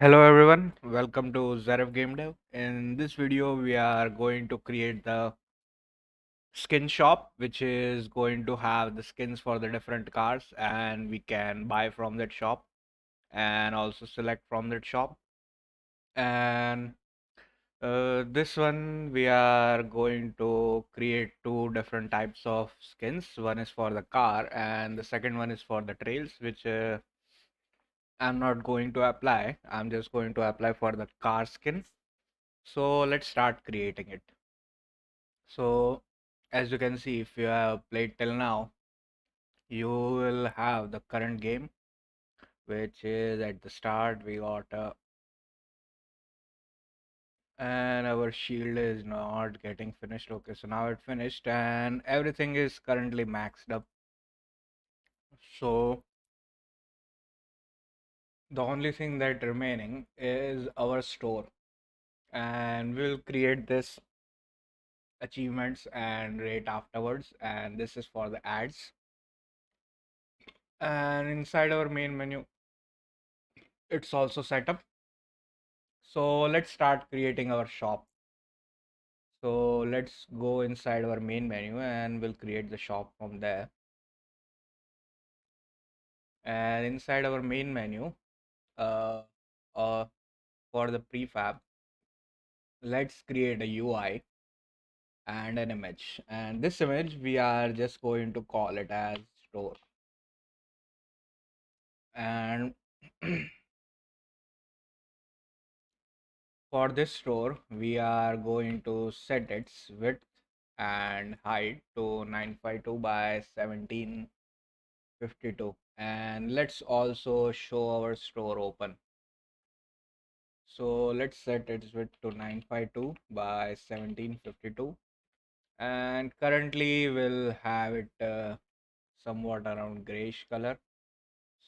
Hello everyone, welcome to Zaref Game Dev. In this video, we are going to create the skin shop, which is going to have the skins for the different cars, and we can buy from that shop and also select from that shop. And this one, we are going to create two different types of skins. One is for the car, and the second one is for the trails, which I'm not going to apply. I'm just going to apply for the car skin. So let's start creating it. So as you can see, if you have played till now, you will have the current game, which is at the start we got and our shield is not getting finished. Okay, so now it finished and everything is currently maxed up. So the only thing that remaining is our store, and we'll create this achievements and rate afterwards, and this is for the ads. And inside our main menu, it's also set up. So let's start creating our shop. So let's go inside our main menu and we'll create the shop from there. And inside our main menu, uh, uh, for the prefab, let's create a UI and an image. And this image, we are just going to call it as store. And for this store, we are going to set its width and height to 952 by 1752, and let's also show our store open. So let's set its width to 952 by 1752, and currently we'll have it somewhat around grayish color.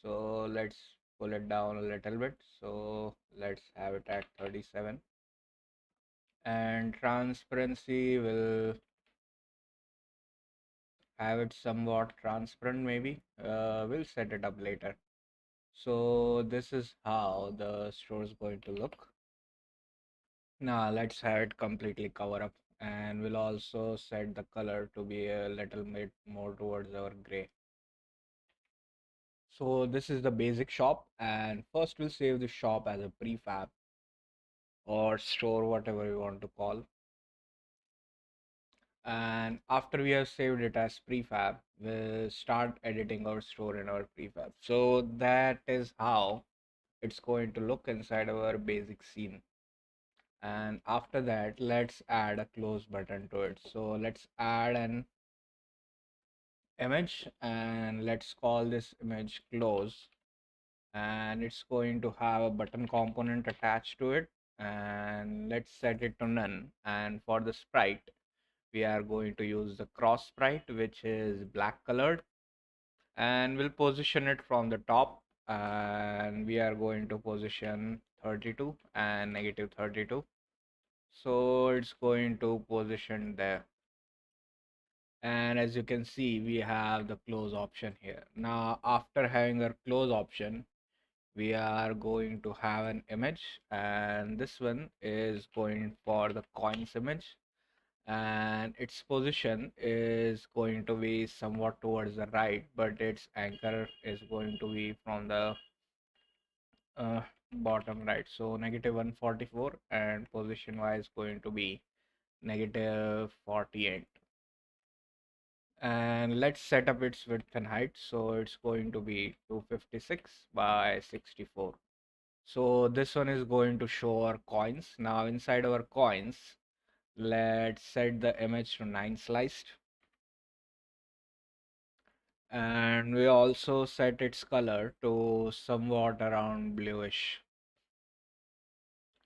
So let's pull it down a little bit. So let's have it at 37, and transparency will have it somewhat transparent maybe. We'll set it up later. So this is how the store is going to look. Now let's have it completely cover up, and we'll also set the color to be a little bit more towards our gray. So this is the basic shop, and first we'll save the shop as a prefab or store, whatever you want to call. And after we have saved it as prefab, we'll start editing our store in our prefab. So that is how it's going to look inside our basic scene. And after that, let's add a close button to it. So let's add an image and let's call this image close, and it's going to have a button component attached to it, and let's set it to none. And for the sprite, we are going to use the cross sprite, which is black colored, and we'll position it from the top, and we are going to position 32 and negative 32. So it's going to position there, and as you can see, we have the close option here. Now after having a close option, we are going to have an image, and this one is going for the coins image, and its position is going to be somewhat towards the right, but its anchor is going to be from the uh, bottom right, so negative 144, and position wise going to be negative 48. And let's set up its width and height, so it's going to be 256 by 64. So this one is going to show our coins. Now inside our coins, let's set the image to 9 sliced, and we also set its color to somewhat around bluish,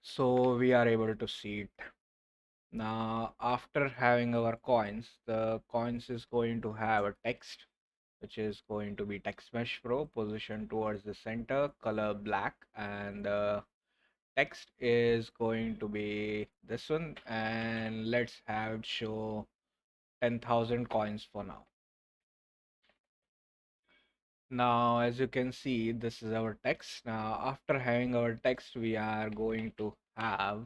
so we are able to see it. Now after having our coins, the coins is going to have a text, which is going to be text mesh pro, position towards the center, color black, and the text is going to be this one, and let's have it show 10,000 coins for now. Now, as you can see, this is our text. Now, after having our text, we are going to have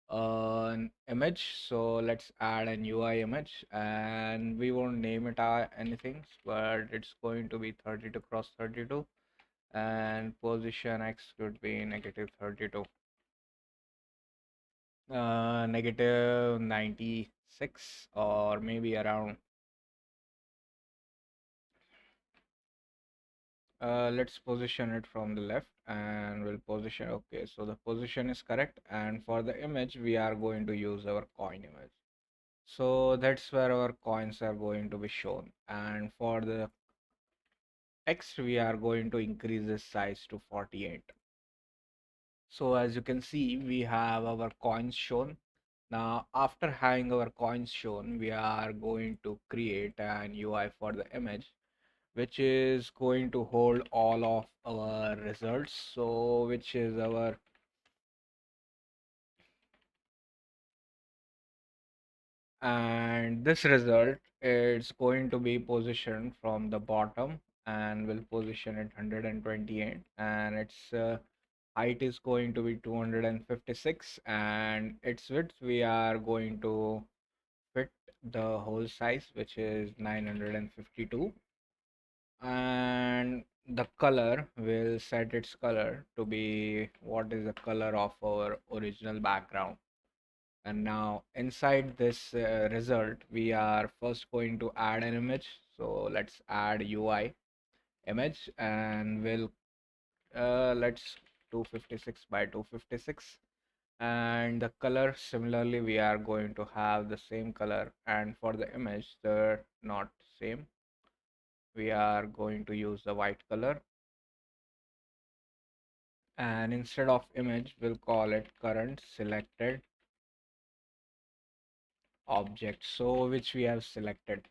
an image. So let's add an UI image, and we won't name it anything, but it's going to be 32 cross 32, and position X could be negative 32, negative 96, or maybe around. Let's position it from the left, and we'll position. Okay, so the position is correct, and for the image we are going to use our coin image. So that's where our coins are going to be shown, and for the text we are going to increase the size to 48. So as you can see, we have our coins shown. Now after having our coins shown, we are going to create an UI for the image, which is going to hold all of our results. So which is our, and this result is going to be positioned from the bottom, and will position it 128, and its height is going to be 256, and its width we are going to fit the whole size, which is 952, and the color will set its color to be what is the color of our original background. And now inside this result, we are first going to add an image. So let's add UI image, and we'll let's 256 by 256, and the color similarly we are going to have the same color, and for the image they're not same, we are going to use the white color, and instead of image we'll call it current selected object, so which we have selected.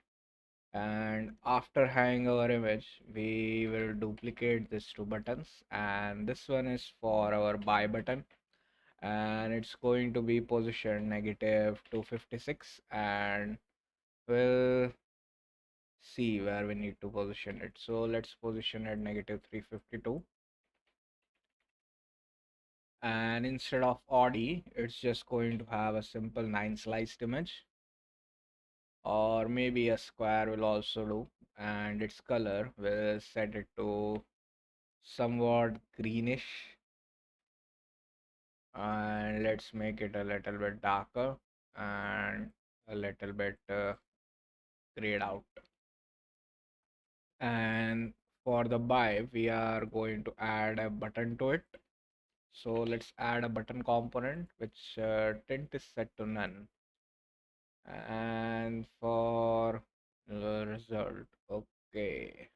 And after having our image, we will duplicate these two buttons, and this one is for our buy button, and it's going to be positioned negative 256, and we'll see where we need to position it. So let's position it negative 352, and instead of Audi, it's just going to have a simple 9 sliced image, or maybe a square will also do, and its color will set it to somewhat greenish, and let's make it a little bit darker and a little bit grayed out. And for the buy, we are going to add a button to it. So let's add a button component, which tint is set to none. And for the result, okay,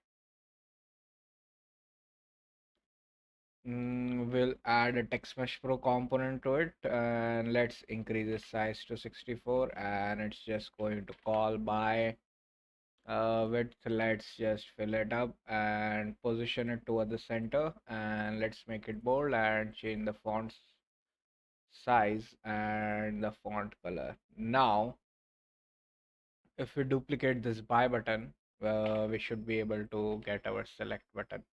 we'll add a text mesh pro component to it, and let's increase the size to 64, and it's just going to call by width. Let's just fill it up and position it toward the center, and let's make it bold and change the font size and the font color. Now if we duplicate this buy button, we should be able to get our select button.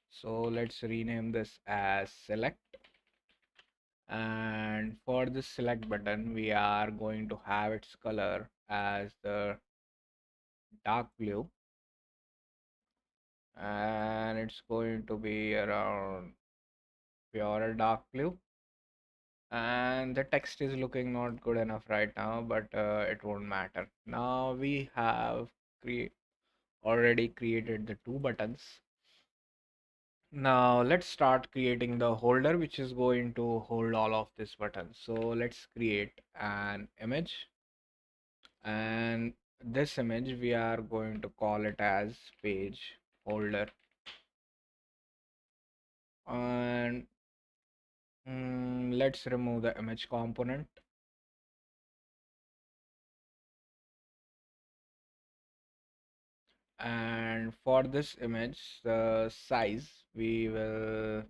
So let's rename this as select, and for this select button we are going to have its color as the dark blue, and it's going to be around pure dark blue, and the text is looking not good enough right now, but it won't matter. Now we have already created the two buttons. Now let's start creating the holder, which is going to hold all of these buttons. So let's create an image, and this image we are going to call it as page holder, and let's remove the image component, and for this image the size we will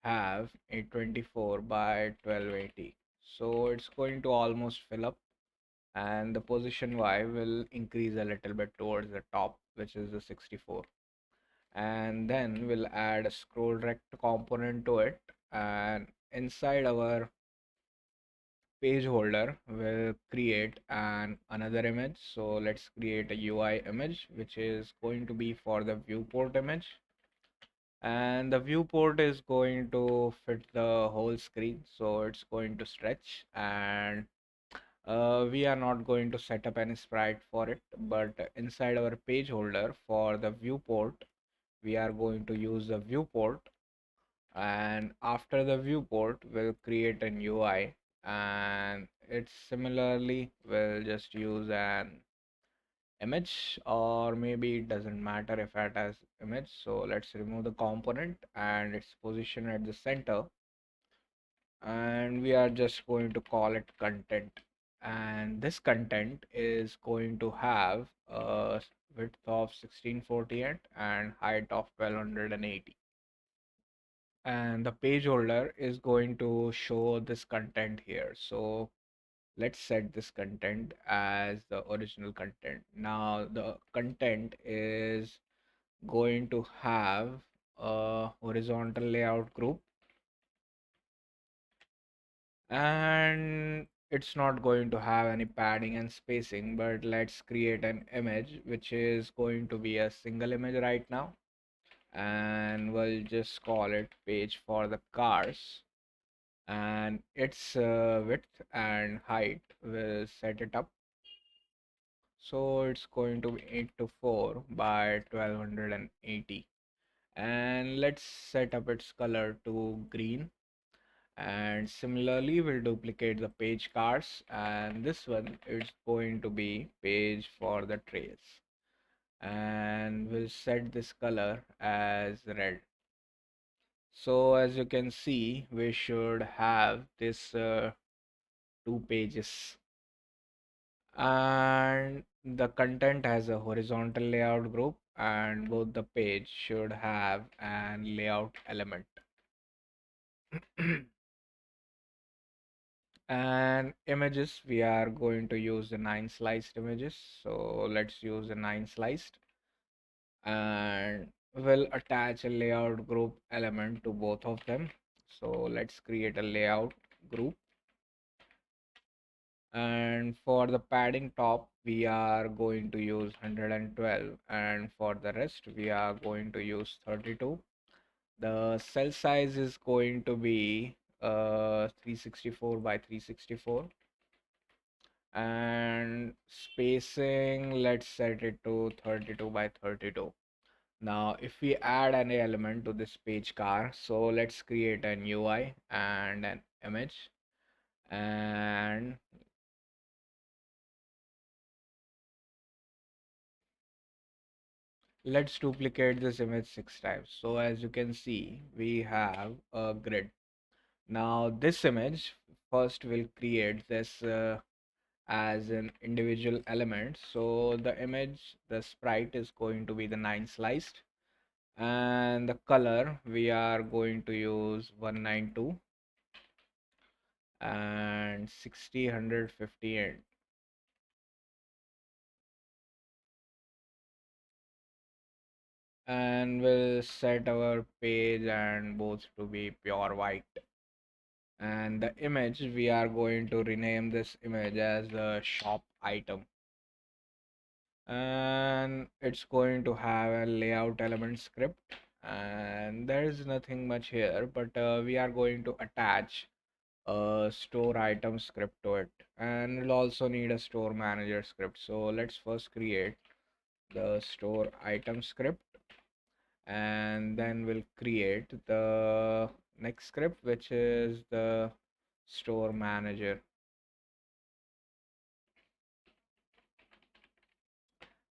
have a 24 by 1280, so it's going to almost fill up, and the position Y will increase a little bit towards the top, which is the 64. and then we'll add a scroll rect component to it, and inside our page holder we'll create another image. So let's create a UI image which is going to be for the viewport image, and the viewport is going to fit the whole screen, so it's going to stretch. And we are not going to set up any sprite for it, but inside our page holder for the viewport we are going to use the viewport, and after the viewport we'll create an UI, and it's similarly we'll just use an image, or maybe it doesn't matter if it has image. So let's remove the component and its position at the center, and we are just going to call it content, and this content is going to have a width of 1648 and height of 1280, and the page holder is going to show this content here. So let's set this content as the original content. Now the content is going to have a horizontal layout group, and it's not going to have any padding and spacing, but let's create an image which is going to be a single image right now, and we'll just call it page for the cars, and its width and height will set it up. So it's going to be 8 to 4 by 1280, and let's set up its color to green. And similarly we'll duplicate the page cars, and this one is going to be page for the trails, and we'll set this color as red. So as you can see, we should have this two pages, and the content has a horizontal layout group, and both the page should have an layout element. And images, we are going to use the 9 sliced images, so let's use the 9 sliced, and we'll attach a layout group element to both of them. So let's create a layout group, and for the padding top we are going to use 112, and for the rest we are going to use 32. The cell size is going to be 364 by 364, and spacing, let's set it to 32 by 32. Now if we add any element to this page car, so let's create an UI and an image, and let's duplicate this image 6 times. So as you can see, we have a grid. Now this image, first we'll create this as an individual element. So the image, the sprite is going to be the 9 sliced, and the color we are going to use 192 and 60 158, and we'll set our page and both to be pure white. And the image, we are going to rename this image as a shop item, and it's going to have a layout element script, and there is nothing much here, but we are going to attach a store item script to it, and we'll also need a store manager script. So let's first create the store item script, and then we'll create the next script which is the store manager.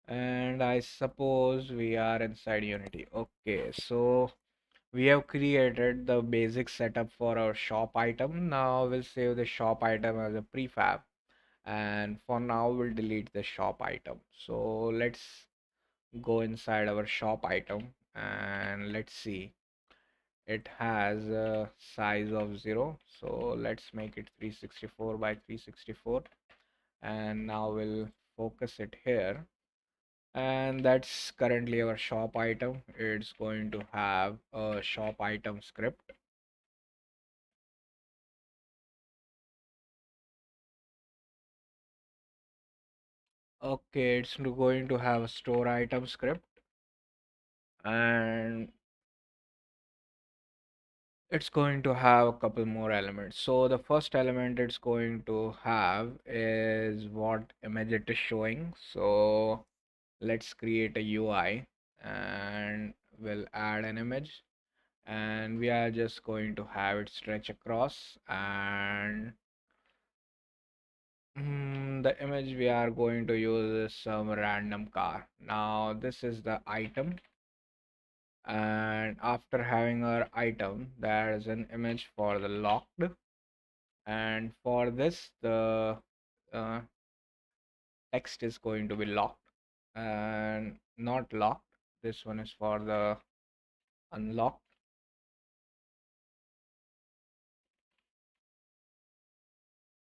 And I suppose we are inside Unity. Okay, so we have created the basic setup for our shop item. Now we'll save the shop item as a prefab, and for now we'll delete the shop item. So let's go inside our shop item, and let's see, it has a size of 0, so let's make it 364 by 364, and now we'll focus it here, And that's currently our shop item. It's going to have a shop item script. Okay, it's going to have a store item script, and it's going to have a couple more elements. So the first element it's going to have is what image it is showing. So let's create a UI and we'll add an image, and we are just going to have it stretch across, and the image we are going to use is some random car. Now this is the item, and after having our item, there is an image for the locked, and for this the uh, text is going to be locked and not locked. This one is for the unlocked,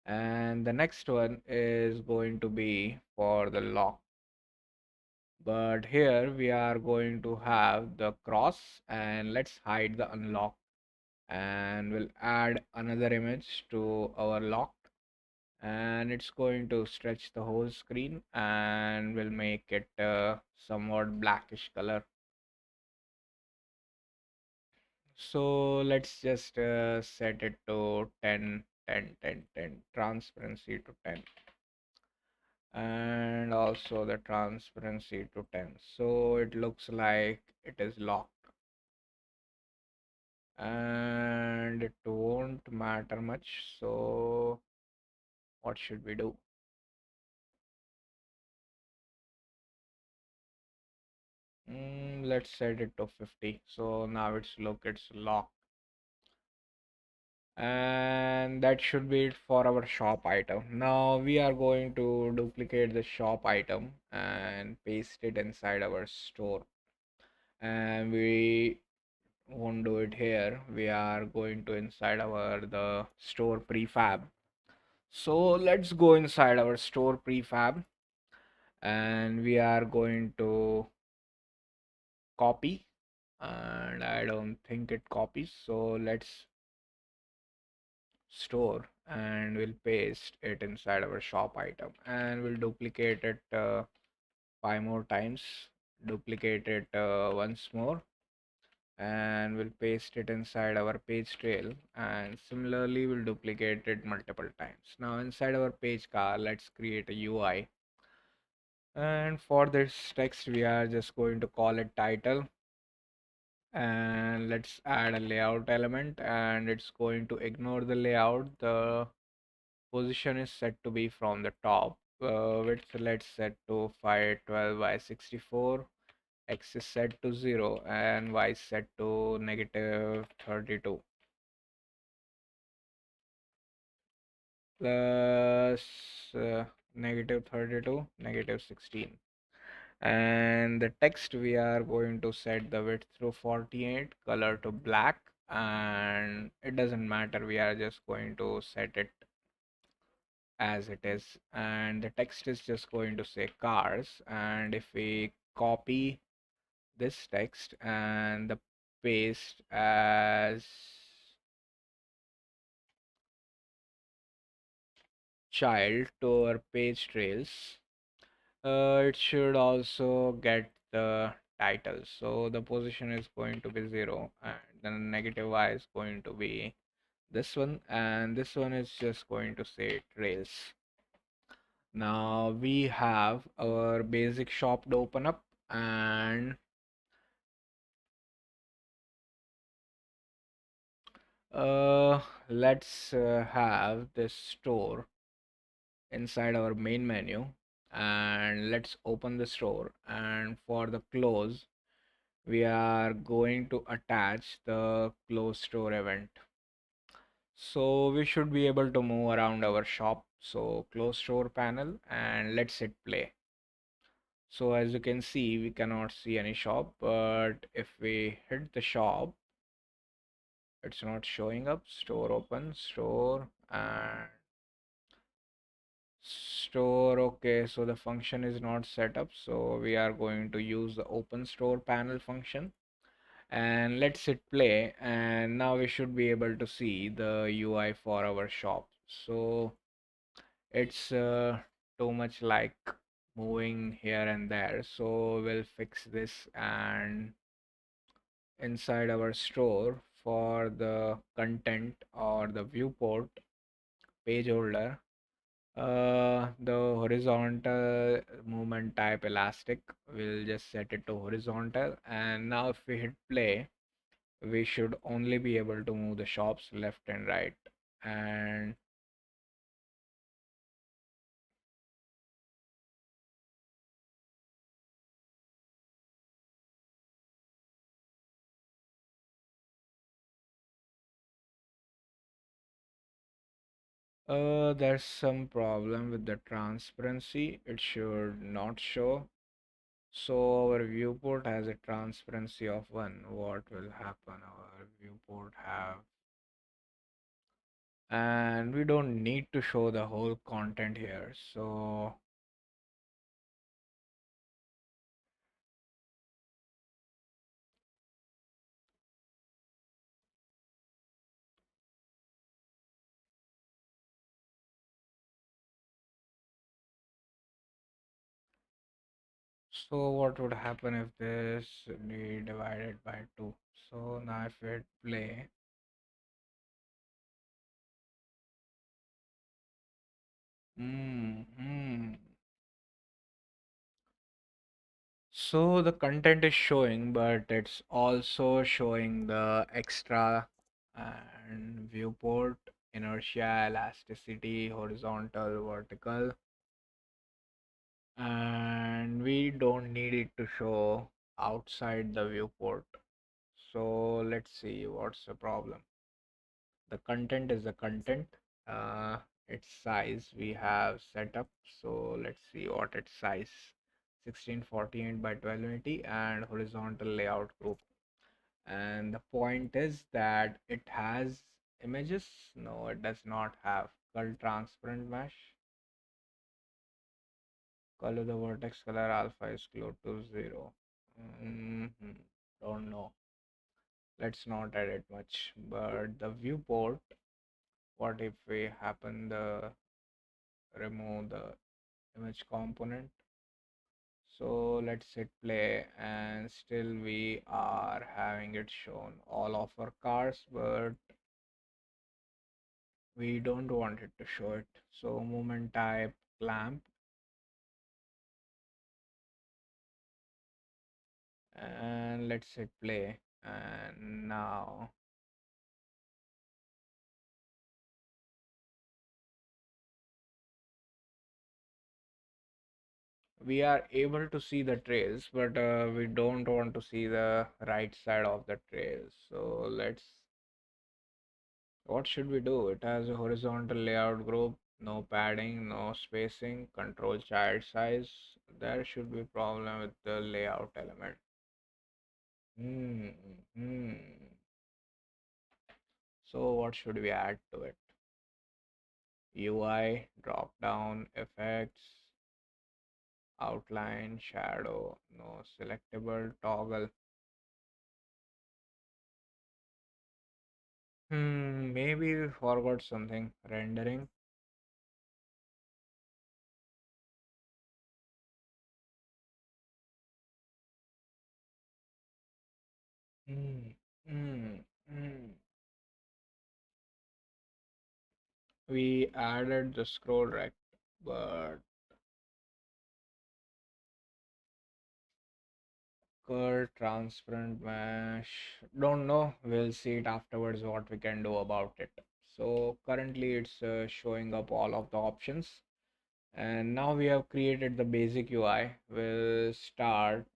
and the next one is going to be for the lock. But here we are going to have the cross, and let's hide the unlock, and we'll add another image to our lock, and it's going to stretch the whole screen, and we'll make it somewhat blackish color. So let's just set it to 10, 10, 10, 10, transparency to 10, and also the transparency to 10, so it looks like it is locked, and it won't matter much. So what should we do? Let's set it to 50. So now it's locked, and that should be it for our shop item. Now we are going to duplicate the shop item and paste it inside our store, and we won't do it here. We are going to inside our the store prefab. So let's go inside our store prefab, and we are going to copy, and I don't think it copies, so let's store, and we'll paste it inside our shop item, and we'll duplicate it 5 more times, duplicate it once more, and we'll paste it inside our page trail, and similarly we'll duplicate it multiple times. Now inside our page car, let's create a UI, and for this text we are just going to call it title, and let's add a layout element, and it's going to ignore the layout. The position is set to be from the top. Width let's set to 512 by 64, x is set to 0, and y is set to -32 plus -32 -16. And the text we are going to set the width to 48, color to black, and it doesn't matter, we are just going to set it as it is, and the text is just going to say cars. And if we copy this text and the paste as child to our page trails, it should also get the title. So the position is going to be 0, and then negative y is going to be this one, and this one is just going to say trails. Now we have our basic shop to open up, and let's have this store inside our main menu, and let's open the store, and for the close we are going to attach the close store event, so we should be able to move around our shop. So close store panel, and let's hit play. So as you can see, we cannot see any shop, but if we hit the shop, it's not showing up. Store open, store, and Store, okay, so the function is not set up, so we are going to use the open store panel function, and let's hit play, and now we should be able to see the UI for our shop. So it's too much like moving here and there, so we'll fix this. And inside our store, for the content or the viewport page holder, the horizontal movement type elastic, we'll just set it to horizontal. And now if we hit play, we should only be able to move the shops left and right. And there's some problem with the transparency, it should not show. So our viewport has a transparency of 1. What will happen? Our viewport have, and we don't need to show the whole content here. So what would happen if this be divided by 2? So now if we hit play, mm-hmm. So the content is showing, but it's also showing the extra and viewport, inertia, elasticity, horizontal, vertical, and we don't need it to show outside the viewport. So let's see what's the problem. The content is the content. Its size we have set up. So let's see what its size. 1648 by 1280 and horizontal layout group. And the point is that it has images. No, it does not have color transparent mesh. Color the vertex color alpha is close to 0. Don't know. Let's not edit much. But the viewport, what if we happen the remove the image component? So let's hit play, and still we are having it shown all of our cars, but we don't want it to show it. So movement type clamp, and let's hit play. And now we are able to see the trails, but we don't want to see the right side of the trails. So let's, what should we do? It has a horizontal layout group, no padding, no spacing, control child size. There should be problem with the layout element. Hmm. Hmm. So what should we add to it? UI, drop down, effects, outline, shadow, no selectable, toggle. Maybe we forgot something. Rendering. Hmm. Hmm. Hmm. We added the scroll rect, but curve, transparent mesh. Don't know. We'll see it afterwards what we can do about it. So currently it's showing up all of the options. And now we have created the basic UI. We'll start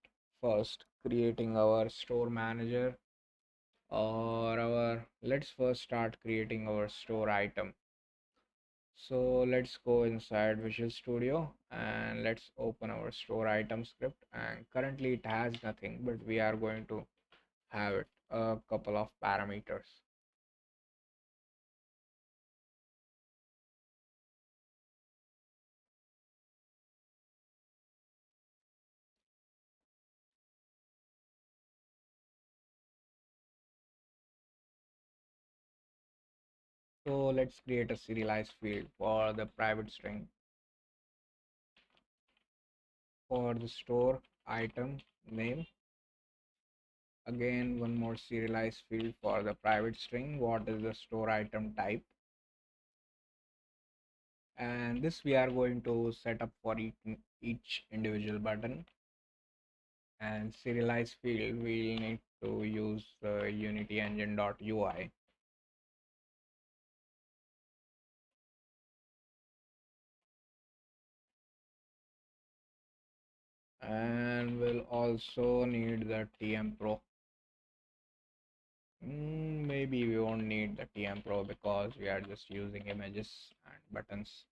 first creating our store manager, or our, let's first start creating our store item. So let's go inside Visual Studio and let's open our store item script. And currently it has nothing, but we are going to have it a couple of parameters. So let's create a serialized field for the private string for the store item name. Again, one more serialized field for the private string. What is the store item type? And this we are going to set up for each individual button. And serialized field, we'll need to use Unity engine.ui. And we'll also need the TM Pro. Maybe we won't need the TM Pro because we are just using images and buttons.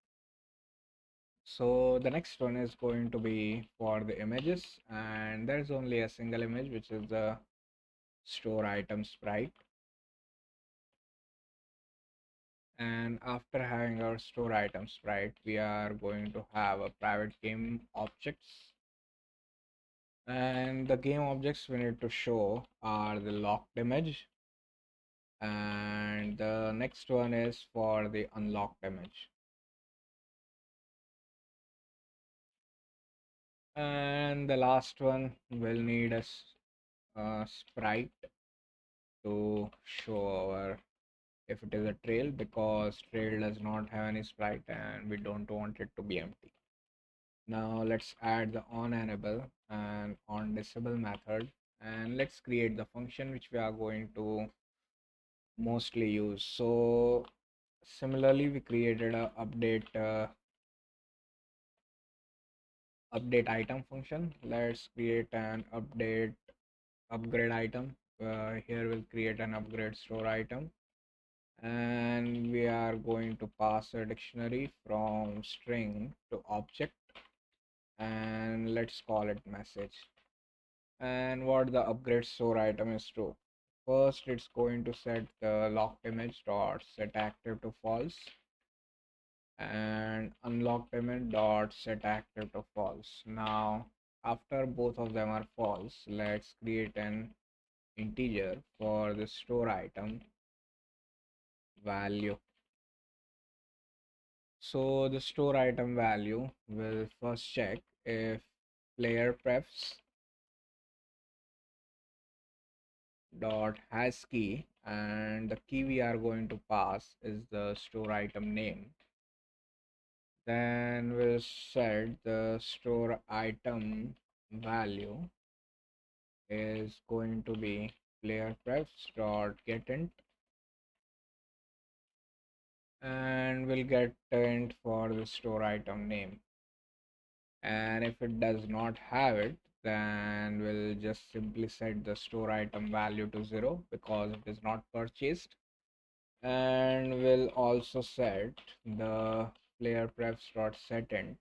So the next one is going to be for the images, and there's only a single image, which is the store item sprite. And after having our store item sprite, we are going to have a private game objects. And the game objects we need to show are the locked image, and the next one is for the unlocked image. And the last one will need a sprite to show our, if it is a trail, because trail does not have any sprite and we don't want it to be empty. Now let's add the on enable and on disable method, and let's create the function which we are going to mostly use. So similarly, we created a update item function. Let's create an upgrade item. Here we'll create an upgrade store item, and we are going to pass a dictionary from string to object, and let's call it message. And what the upgrade store item is to, first it's going to set the locked image dot set active to false, and unlocked image dot set active to false. Now after both of them are false, let's create an integer for the store item value. So the store item value will first check if player prefs dot has key, and the key we are going to pass is the store item name. Then we'll set the store item value is going to be player prefs dot getInt, and we'll get int for the store item name. And if it does not have it, then we'll just simply set the store item value to 0 because it is not purchased. And we'll also set the player prefs dot setInt,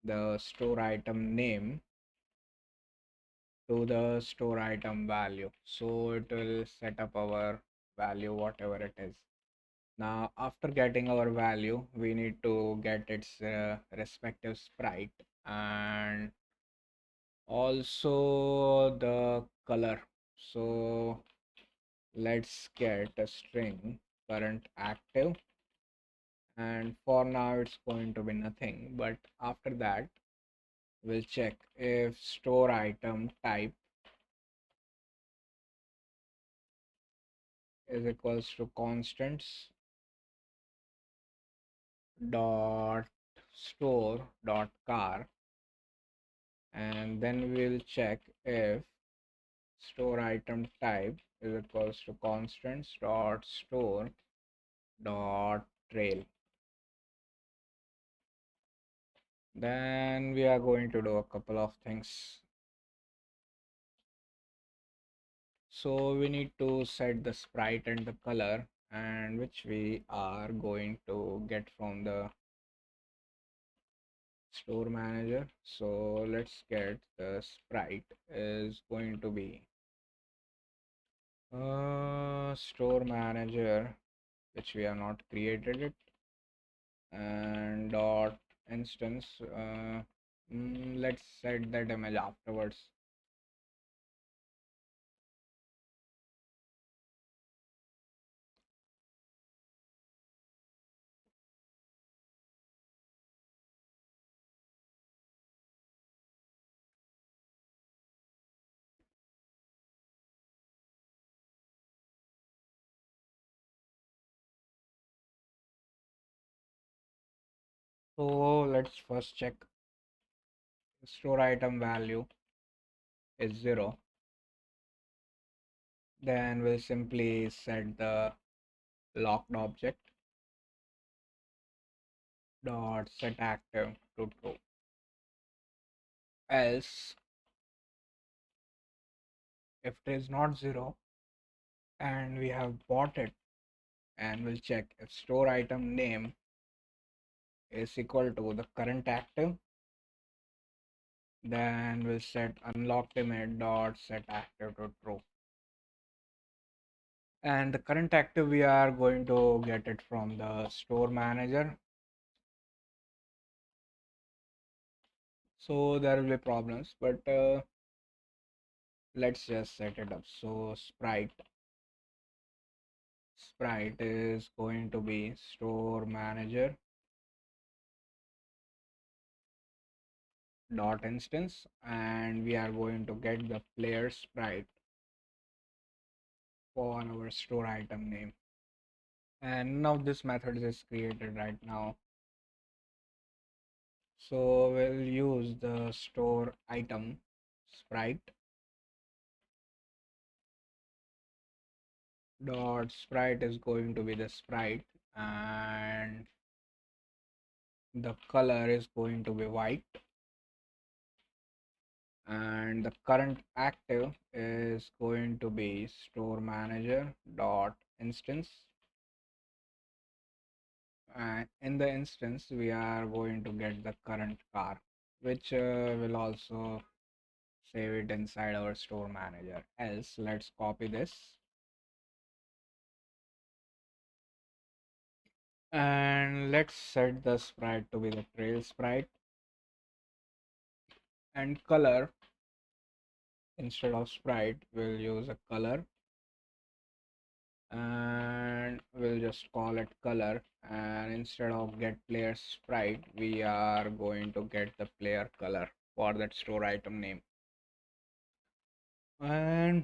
the store item name, to the store item value, so it will set up our value whatever it is. Now after getting our value, we need to get its respective sprite and also the color. So let's get a string current active, and for now it's going to be nothing, but after that we'll check if store item type is equals to constants dot store dot car, and then we'll check if store item type is equals to constants dot store dot trail. Then we are going to do a couple of things. So we need to set the sprite and the color, and which we are going to get from the store manager. So let's get the sprite is going to be store manager, which we have not created it, and dot instance. Let's set that image afterwards. So let's first check store item value is 0. Then we'll simply set the locked object dot set active to true. Else, if it is not 0 and we have bought it, and we'll check if store item name is equal to the current active, then we'll set unlocked image dot set active to true. And the current active, we are going to get it from the store manager. So there will be problems, but let's just set it up. So sprite is going to be store manager dot instance, and we are going to get the player sprite for our store item name. And now this method is created right now. So we'll use the store item sprite dot sprite is going to be the sprite, and the color is going to be white, and the current active is going to be store manager dot instance, and in the instance we are going to get the current car, which will also save it inside our store manager. Else, let's copy this and let's set the sprite to be the trail sprite, and color, instead of sprite we'll use a color, and we'll just call it color, and instead of get player sprite we are going to get the player color for that store item name. And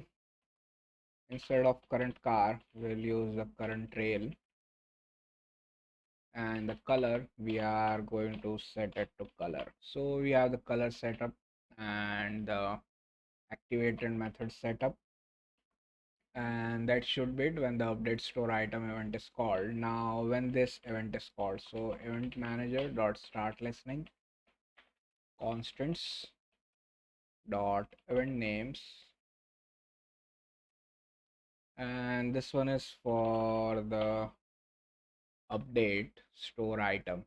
instead of current car we'll use the current trail, and the color we are going to set it to color. So we have the color setup and the activated method setup, and that should be it when the update store item event is called. Now when this event is called, so event manager dot start listening constants dot event names, and this one is for the update store item,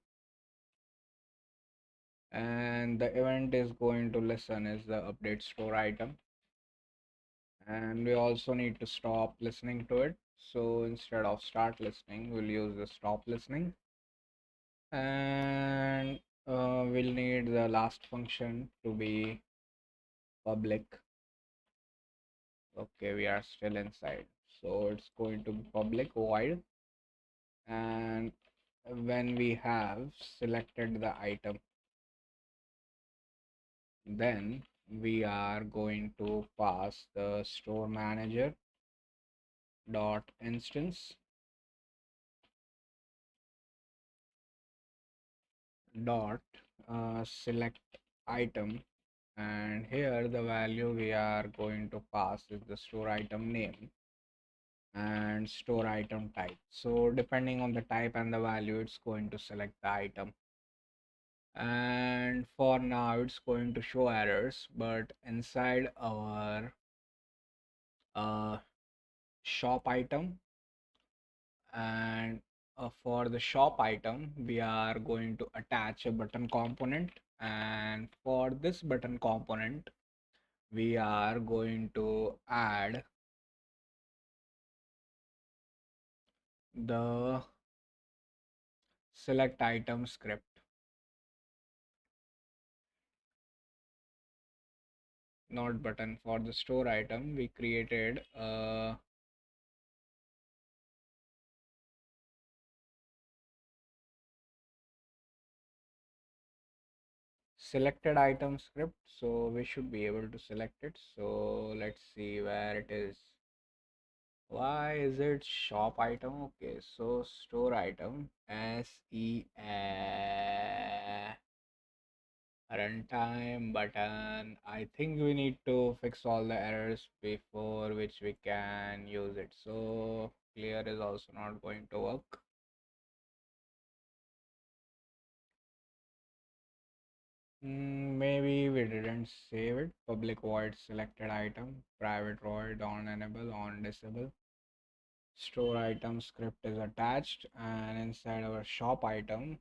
and the event is going to listen is the update store item, and we also need to stop listening to it. So instead of start listening we'll use the stop listening, and we'll need the last function to be public. Okay, we are still inside, so it's going to be public void, and when we have selected the item, then we are going to pass the store manager dot instance dot select item, and here the value we are going to pass is the store item name and store item type. So depending on the type and the value it's going to select the item, and for now it's going to show errors, but inside our shop item, and for the shop item we are going to attach a button component, and for this button component we are going to add the select item script, not button. For the store item we created a selected item script, so we should be able to select it. So let's see where it is. Why is it shop item? Okay, so store item SEA runtime button. I think we need to fix all the errors before which we can use it. So clear is also not going to work. Maybe we didn't save it. Public void selected item, private void on enable, on disable. Store item script is attached, and inside our shop item,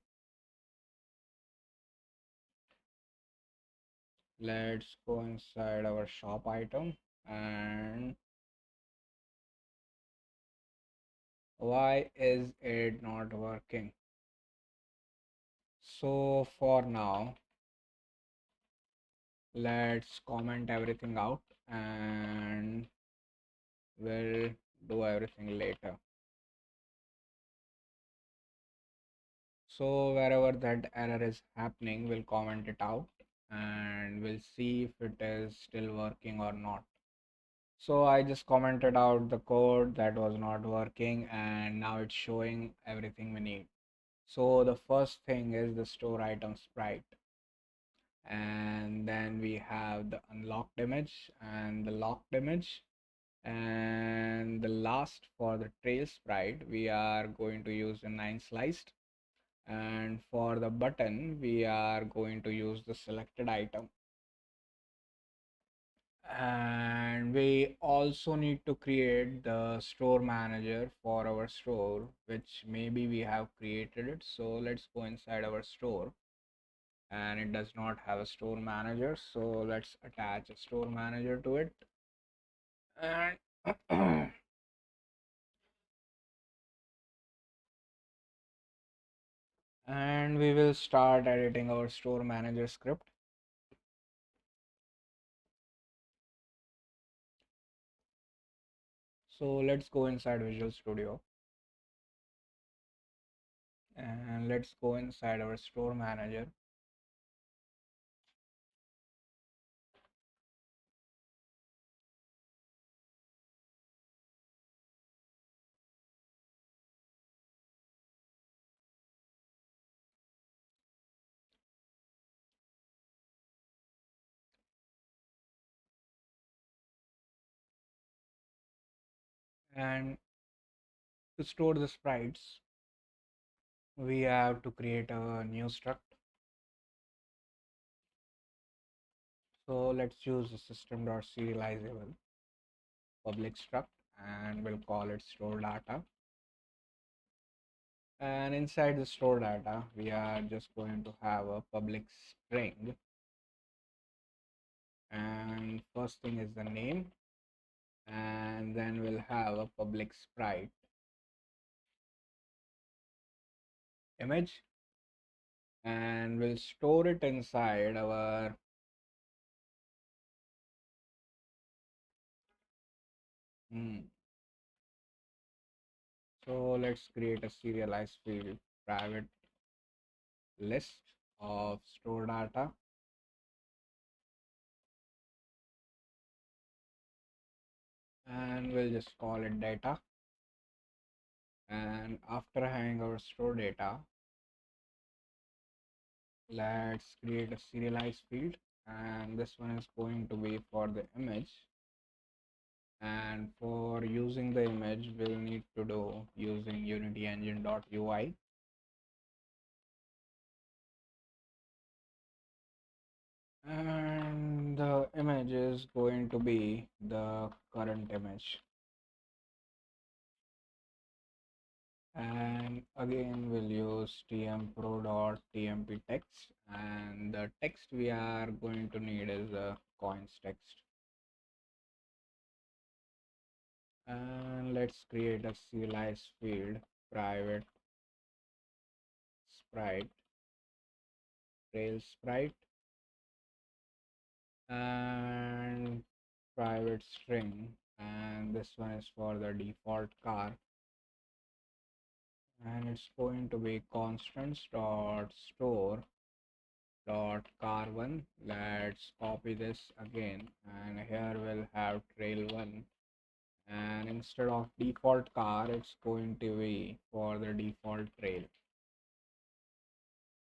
let's go inside our shop item. And why is it not working? So for now, let's comment everything out and we'll do everything later. So wherever that error is happening, we'll comment it out and we'll see if it is still working or not. So I just commented out the code that was not working and now it's showing everything we need. So the first thing is the store item sprite. And then we have the unlocked image and the locked image. And the last for the trail sprite, we are going to use the 9 sliced. And for the button, we are going to use the selected item. And we also need to create the store manager for our store, which maybe we have created it. So let's go inside our store, and it does not have a store manager, so let's attach a store manager to it. And and we will start editing our store manager script. So let's go inside Visual Studio and let's go inside our store manager. And to store the sprites, we have to create a new struct. So let's use the system.serializable public struct and we'll call it store data. And inside the store data, we are just going to have a public string. And first thing is the name. And then we'll have a public sprite image. And we'll store it inside our so let's create a serialized field private list of store data. And we'll just call it data. And after having our store data, let's create a serialized field, and this one is going to be for the image. And for using the image, we'll need to do using unity engine.ui. And the image is going to be the current image. And again, we'll use tmpro.tmp text, and the text we are going to need is a coins text. And let's create a serialized field private sprite trail sprite and private string, and this one is for the default car, and it's going to be constants dot store dot car1. Let's copy this again, and here we'll have trail1, and instead of default car, it's going to be for the default trail.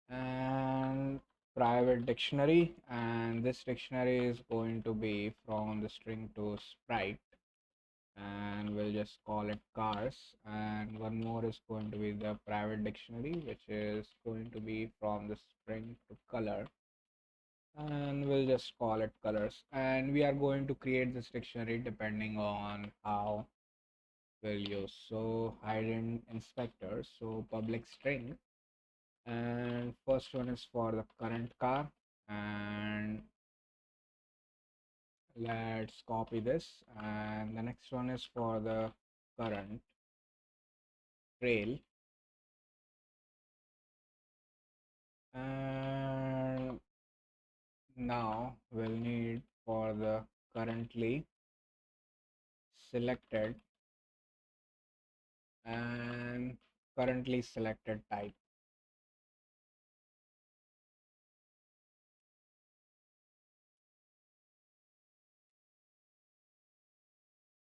And private dictionary, and this dictionary is going to be from the string to sprite, and we'll just call it cars. And one more is going to be the private dictionary, which is going to be from the string to color, and we'll just call it colors. And we are going to create this dictionary depending on how we'll use. So hide in inspector, so public string, and first one is for the current car, and let's copy this. And the next one is for the current trail, and now we'll need for the currently selected and currently selected type.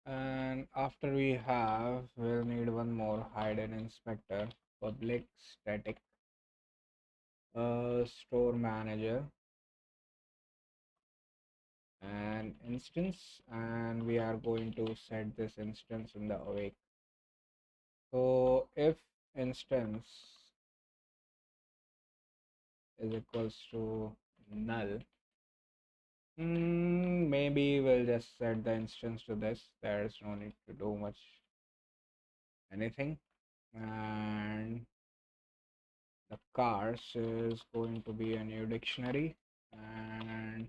And after we have, we'll need one more hidden inspector, public static store manager and instance, and we are going to set this instance in the awake. So if instance is equals to null, maybe we'll just set the instance to this. There's no need to do much anything. And the cars is going to be a new dictionary, and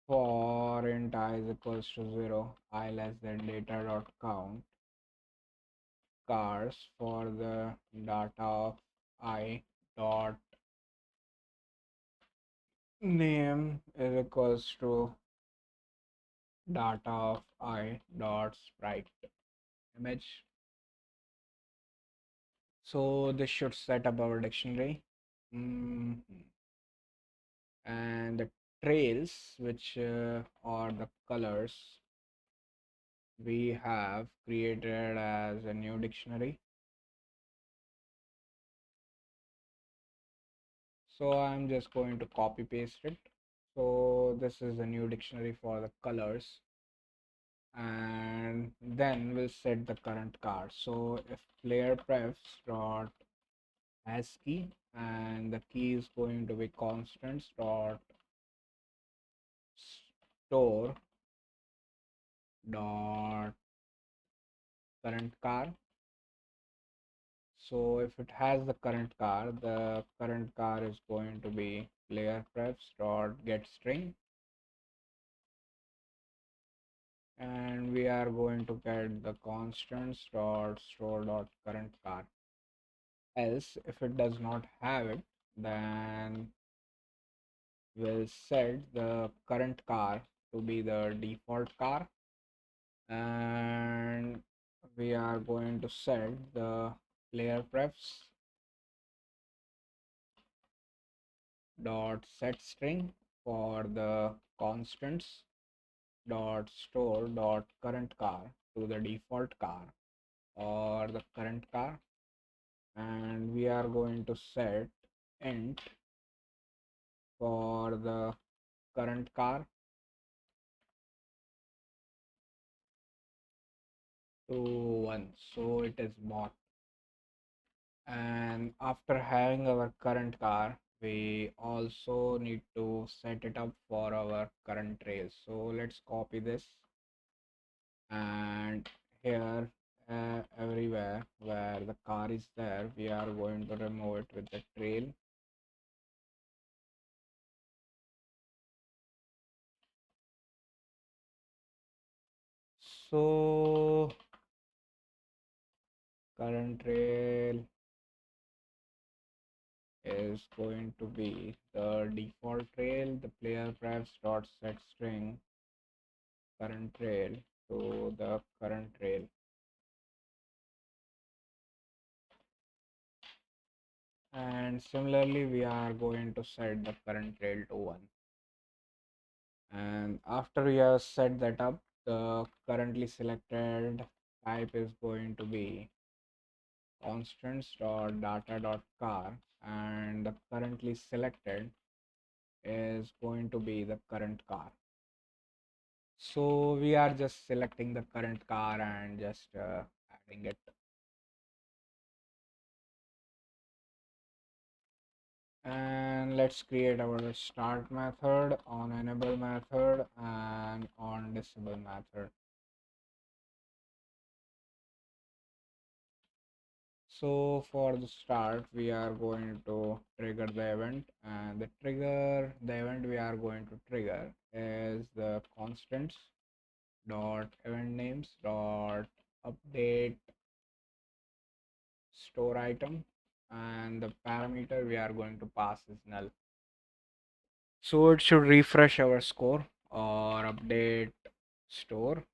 for int I is equals to 0, I less than data dot count cars for the data of I dot name is equals to data of I dot sprite image. So this should set up our dictionary. And the trails, which are the colors, we have created as a new dictionary. So I'm just going to copy paste it. So this is a new dictionary for the colors, and then we'll set the current car. So if player prefs dot has key, and the key is going to be constants dot store dot current car. So if it has the current car is going to be player prefs dot get string, and we are going to get the constants dot store dot current car. Else, if it does not have it, then we'll set the current car to be the default car, and we are going to set the player prefs dot set string for the constants dot store dot current car to the default car or the current car, and we are going to set int for the current car to 1, so it is bought. And after having our current car, we also need to set it up for our current trail. So let's copy this, and here everywhere where the car is there, we are going to remove it with the trail. So current trail is going to be the default trail, the player prefs dot set string current trail to the current trail. And similarly, we are going to set the current trail to 1. And after we have set that up, The currently selected type is going to be constants.data.car, and the currently selected is going to be the current car. So we are just selecting the current car and just adding it. And let's create our start method, on enable method, and on disable method. So for the start, we are going to trigger the event, and the event we are going to trigger is the constants dot event names dot update store item, and the parameter we are going to pass is null. So it should refresh our score or update store.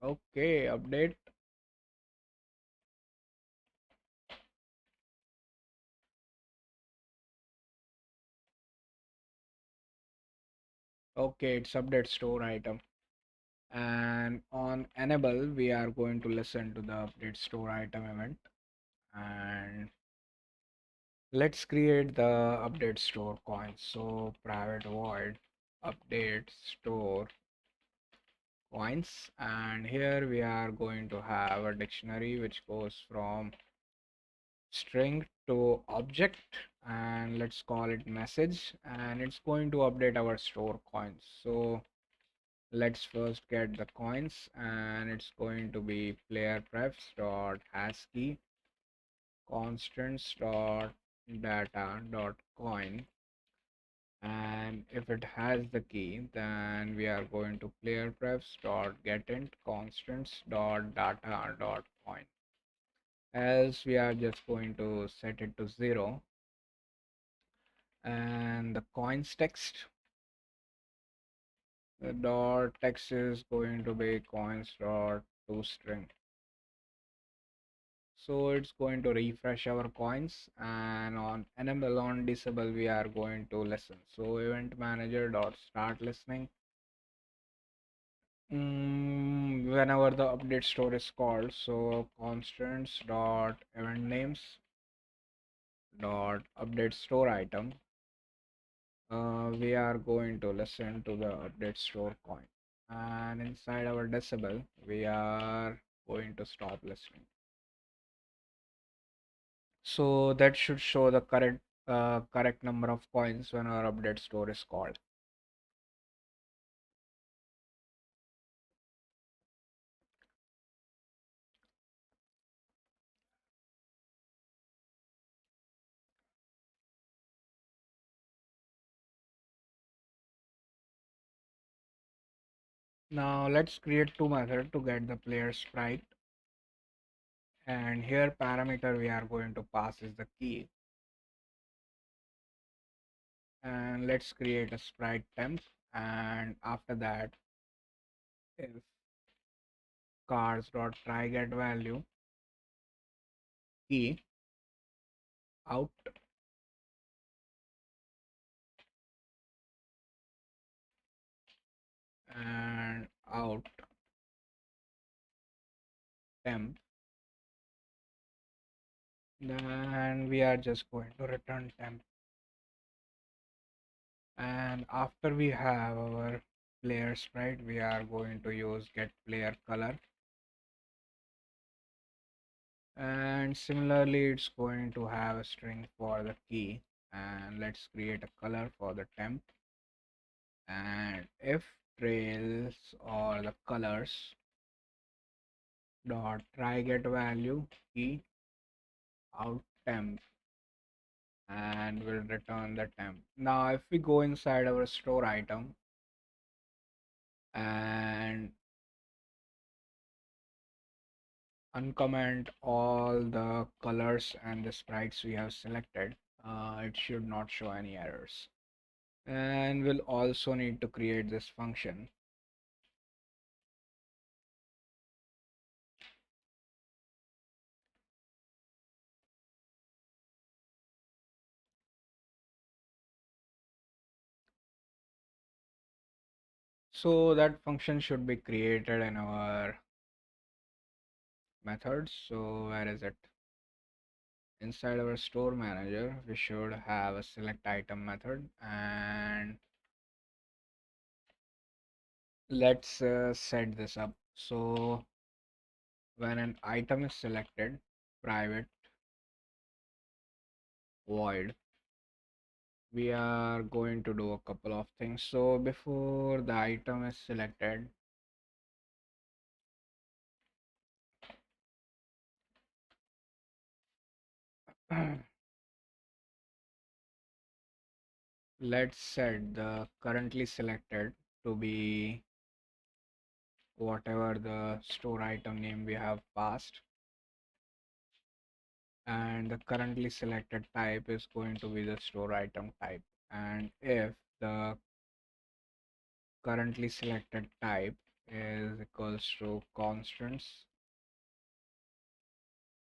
Okay, update. Okay, it's update store item. And on enable, we are going to listen to the update store item event. And let's create the update store coins. So private void update store coins, and here we are going to have a dictionary which goes from string to object, and let's call it message, and it's going to update our store coins. So let's first get the coins, and it's going to be player prefs dot hash key constants dot data dot coin, and if it has the key, then we are going to player prefs dot getInt constants dot data dot coin. Else we are just going to set it to 0, and the coins text, the dot text is going to be coins dot toString. So it's going to refresh our coins, and on enable on disable we are going to listen. So event manager dot start listening. Whenever the update store is called, so constants dot event names dot update store item, we are going to listen to the update store coin, and inside our decibel we are going to stop listening. So that should show the correct number of coins when our update store is called. Now let's create two methods to get the player sprite, and here parameter we are going to pass is the key, and let's create a sprite temp, and after that if cars dot try get value key out, and out temp, then we are just going to return temp, and after we have our player sprite we are going to use get player color, and similarly it's going to have a string for the key, and let's create a color for the temp, and if trails or the colors dot try get value key out temp, and we'll return the temp. Now if we go inside our store item and uncomment all the colors and the sprites we have selected, it should not show any errors. And we'll also need to create this function. So that function should be created in our methods. So where is it? Inside our store manager, we should have a select item method, and let's set this up. So when an item is selected, private void, we are going to do a couple of things. So before the item is selected, let's set the currently selected to be whatever the store item name we have passed, and the currently selected type is going to be the store item type. And if the currently selected type is equals to constants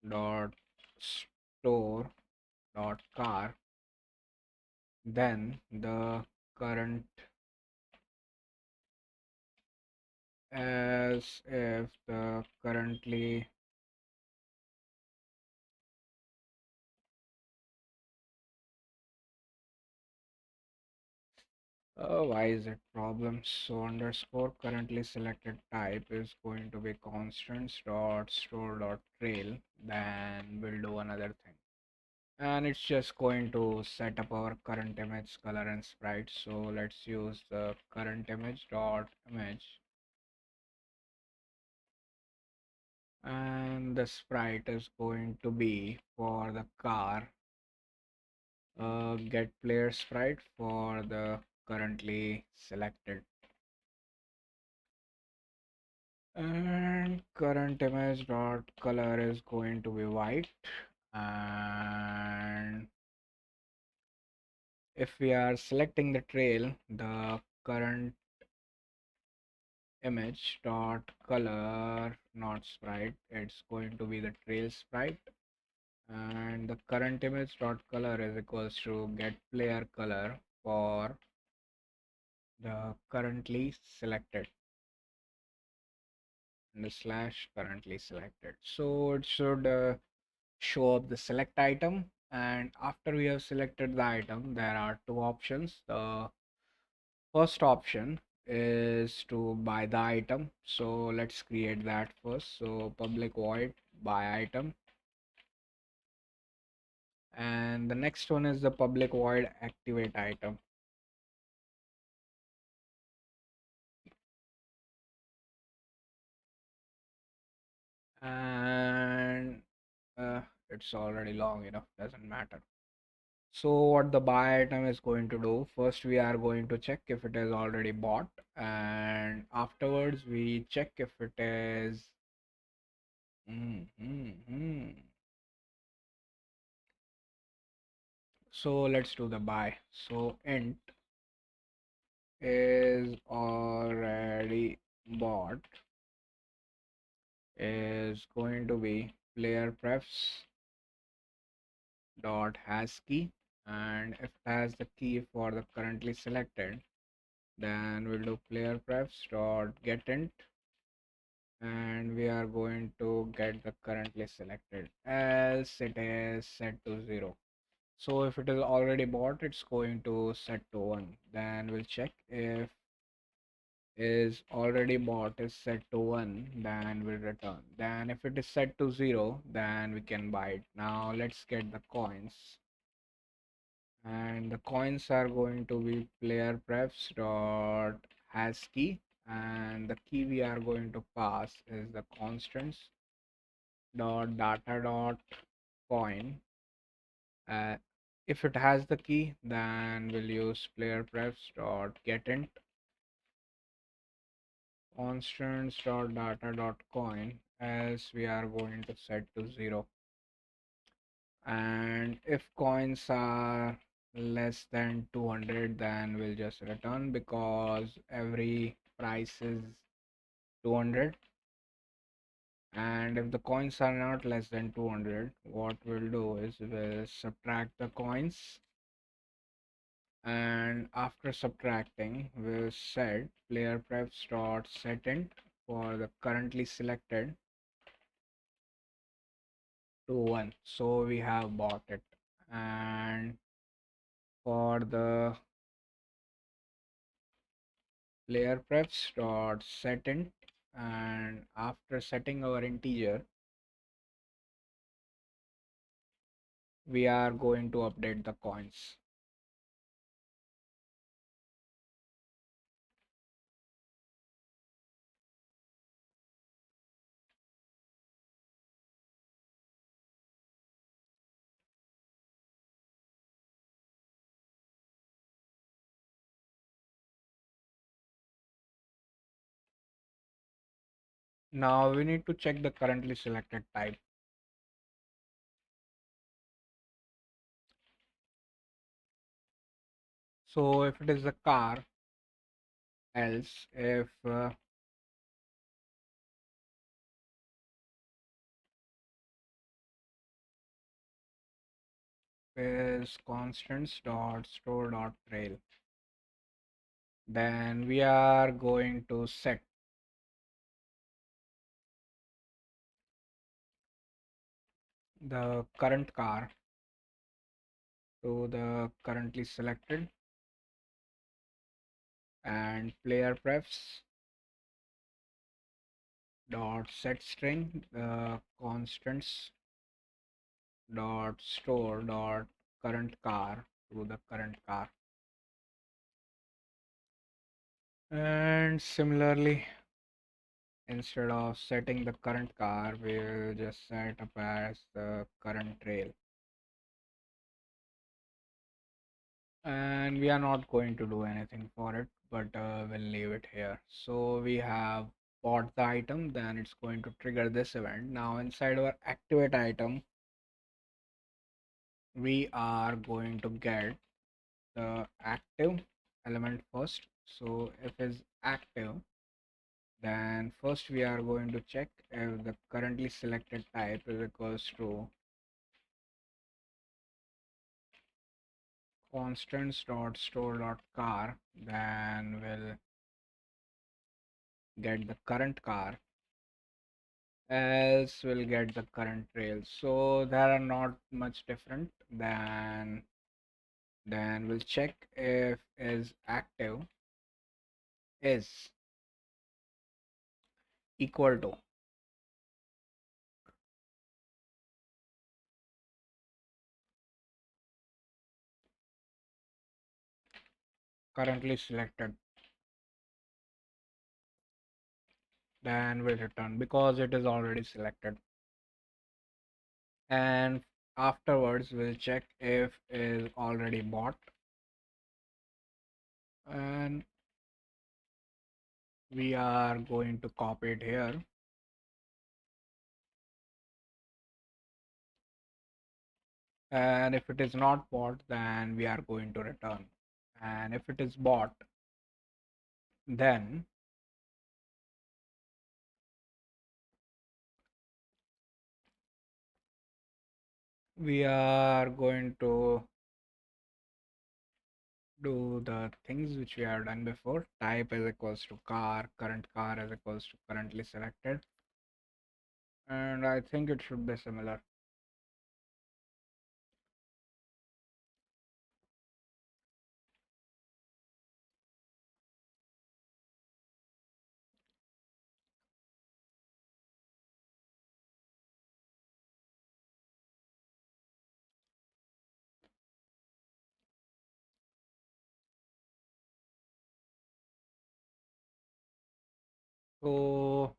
dot store dot car, then the current, as if the currently why is it problem? So underscore currently selected type is going to be constants dot store dot trail, then we'll do another thing, and it's just going to set up our current image color and sprite. So let's use the current image dot image, and the sprite is going to be for the car, get player sprite for the currently selected, and current image dot color is going to be white. And if we are selecting the trail, the current image dot color, not sprite, it's going to be the trail sprite, and the current image dot color is equals to get player color for the currently selected, and the slash currently selected. So it should show up the select item, and after we have selected the item, there are two options. The first option is to buy the item, so let's create that first. So public void buy item, and the next one is the public void activate item. And uh, it's already long enough, doesn't matter. So what the buy item is going to do, first we are going to check if it is already bought, and afterwards we check if it is mm, mm, mm. So let's do the buy. So int is already bought is going to be player prefs dot has key, and if it has the key for the currently selected, then we'll do player prefs dot get int, and we are going to get the currently selected, else it is set to 0. So if it is already bought, it's going to set to 1. Then we'll check if is already bought is set to 1, then we'll return. Then if it is set to 0, then we can buy it. Now let's get the coins, and the coins are going to be player prefs dot has key, and the key we are going to pass is the constants dot data dot coin. uh, if it has the key, then we'll use player prefs dot get int constants dot data dot coin, as we are going to set to 0. And if coins are less than 200, then we'll just return, because every price is 200. And if the coins are not less than 200, what we'll do is we'll subtract the coins And after subtracting, we'll set player preps dot setInt for the currently selected to 1. So we have bought it. And for the player preps dot setInt, and after setting our integer, we are going to update the coins. Now we need to check the currently selected type. So if it is a car, else if is constants dot store dot trail, then we are going to set the current car to the currently selected, and player prefs dot set string the constants dot store dot current car to the current car. And similarly, instead of setting the current car, we'll just set up as the current trail. And we are not going to do anything for it, but we'll leave it here. So we have bought the item, then it's going to trigger this event. Now inside our activate item, we are going to get the active element first. So if it's active, then first we are going to check if the currently selected type is equals to constants dot store dot car, then we'll get the current car, else we'll get the current trail. So they are not much different. Then we'll check if is active is equal to currently selected, then we'll return because it is already selected. And afterwards we'll check if is already bought, and we are going to copy it here. And if it is not bought, then we are going to return. And if it is bought, then we are going to do the things which we have done before. Type is equals to car, current car is equals to currently selected, and I think it should be similar. So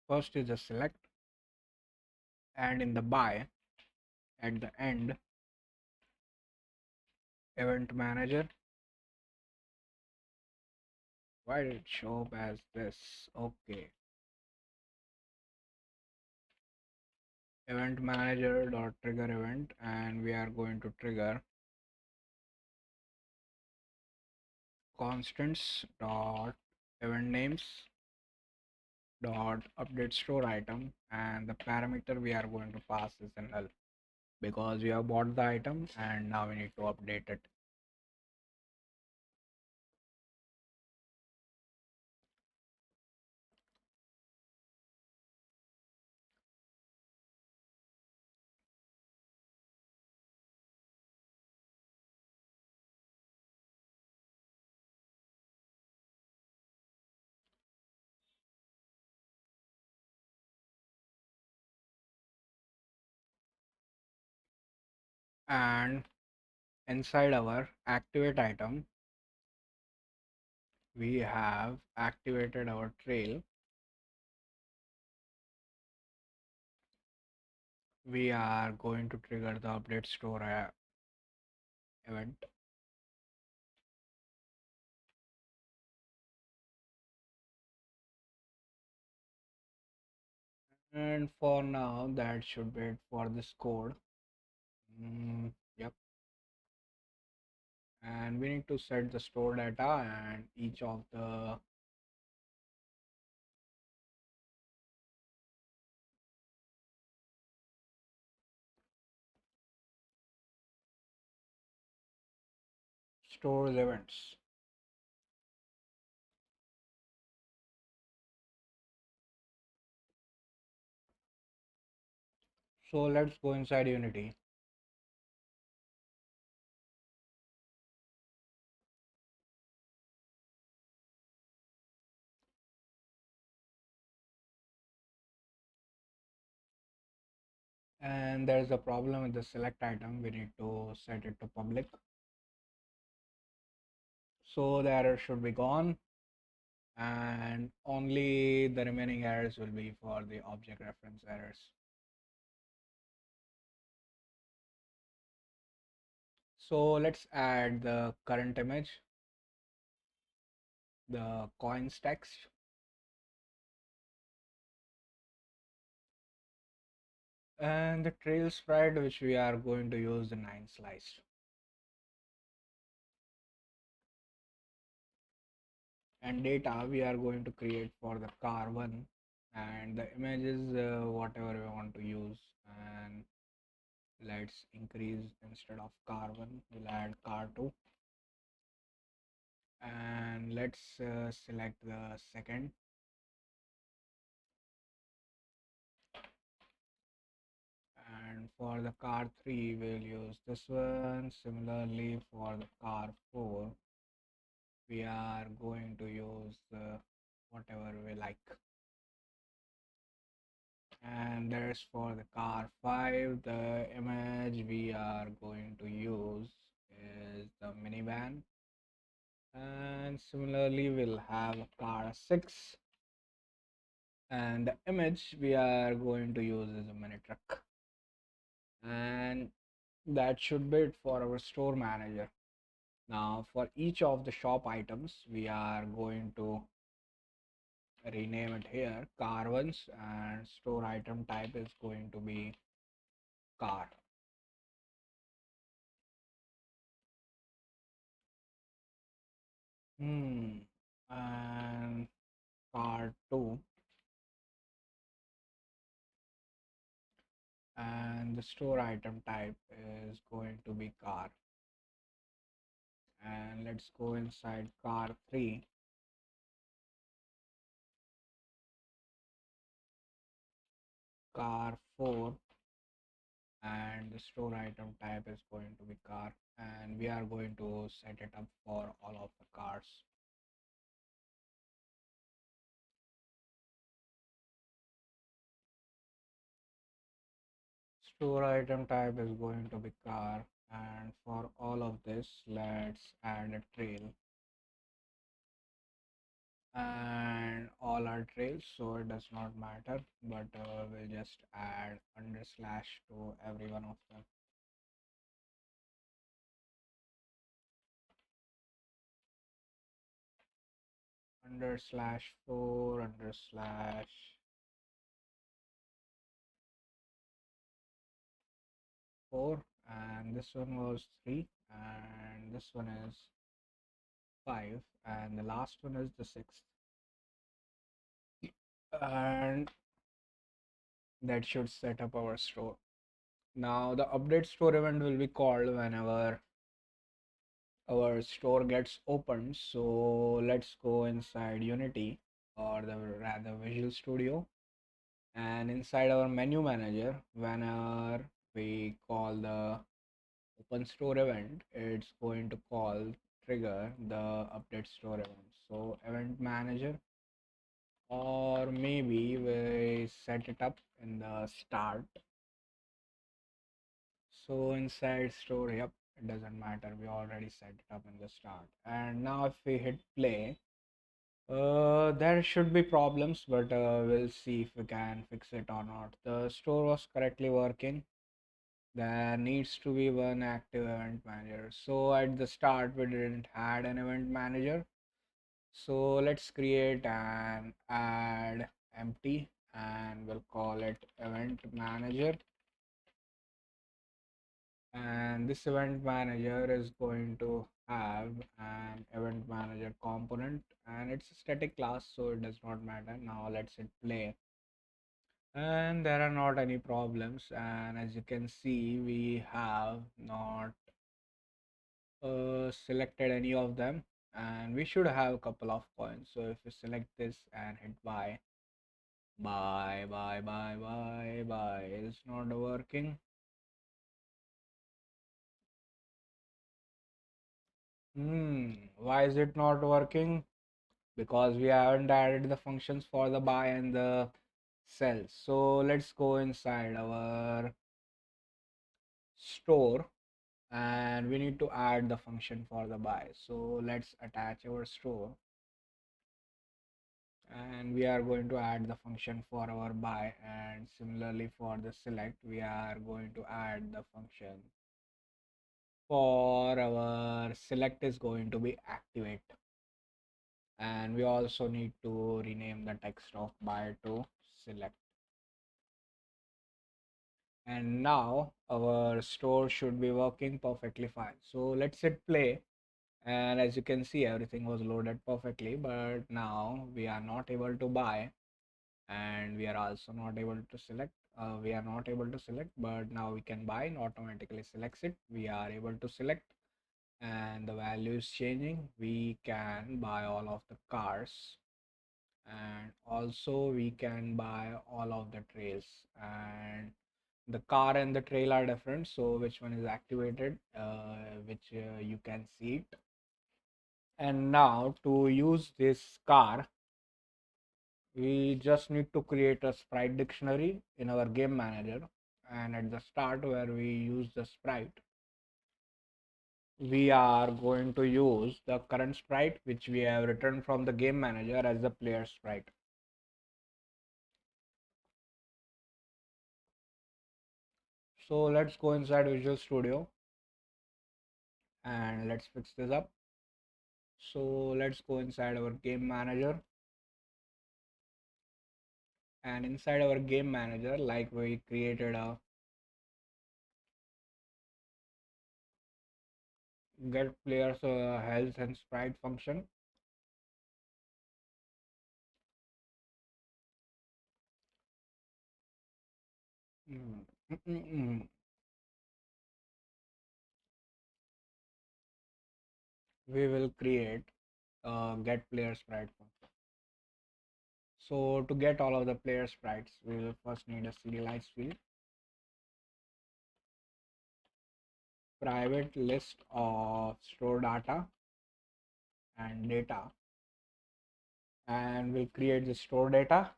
first is the select, and in the by at the end, event manager. Why did it show up as this? Okay, event manager dot trigger event, and we are going to trigger constants dot event names dot update store item, and the parameter we are going to pass is a null because we have bought the item and now we need to update it. And inside our activate item, we have activated our trail. We are going to trigger the update store event. And for now, that should be it for this code. Yep. And we need to set the store data and each of the stores events. So let's go inside Unity. And there's a problem with the select item. We need to set it to public. So the error should be gone, and only the remaining errors will be for the object reference errors. So let's add the current image, the coins text, and the trail sprite, which we are going to use the 9 slice. And data we are going to create for the car 1, and the images whatever we want to use. And let's increase, instead of car 1 we'll add car 2, and let's select the second, and for the car 3 we'll use this one. Similarly for the car 4 we are going to use whatever we like. And there's for the car 5, the image we are going to use is the minivan. And similarly we'll have car 6, and the image we are going to use is a mini truck. And that should be it for our store manager. Now for each of the shop items we are going to rename it here car ones, and store item type is going to be car. And car 2, and the store item type is going to be car. And let's go inside car 3, car 4, and the store item type is going to be car, and we are going to set it up for all of the cars. Store item type is going to be car, and for all of this let's add a trail and all our trails, so it does not matter, but we'll just add under slash to every one of them. Under slash 4 under slash 4, and this one was 3, and this one is 5, and the last one is the 6th. And that should set up our store. Now the update store event will be called whenever our store gets opened. So let's go inside Unity, or the rather Visual Studio, and inside our menu manager, whenever we call the open store event, it's going to call trigger the update store event. So event manager, or maybe we set it up in the start. So inside store, yep, it doesn't matter, we already set it up in the start. And now if we hit play, there should be problems, but we'll see if we can fix it or not. The store was correctly working. There needs to be one active event manager. So at the start, we didn't had an event manager. So let's create an add empty, and we'll call it event manager. And this event manager is going to have an event manager component, and it's a static class, so it does not matter. Now let's hit play, and there are not any problems. And as you can see, we have not selected any of them, and we should have a couple of coins. So if we select this and hit buy, buy, it's not working. Why is it not working? Because we haven't added the functions for the buy and the sell. So let's go inside our store, and we need to add the function for the buy. So let's attach our store, and we are going to add the function for our buy, and similarly for the select we are going to add the function for our select is going to be activate. And we also need to rename the text of buy to select. And now our store should be working perfectly fine. So let's hit play, and as you can see, everything was loaded perfectly, but now we are not able to buy, and we are also not able to select. We are not able to select, but now we can buy. And automatically selects it. We are able to select, and the value is changing. We can buy all of the cars, and also we can buy all of the trails. And the car and the trail are different, so which one is activated, which you can see it. And now to use this car, we just need to create a sprite dictionary in our game manager, and at the start where we use the sprite, we are going to use the current sprite which we have written from the game manager as the player sprite. So let's go inside Visual Studio, and let's fix this up. So let's go inside our game manager, and inside our game manager, like we created a get players health and sprite function. Mm, mm, mm, mm. We will create a get player sprite function. So to get all of the player sprites, we will first need a serialize field, private list of store data and data, and we'll create the store data.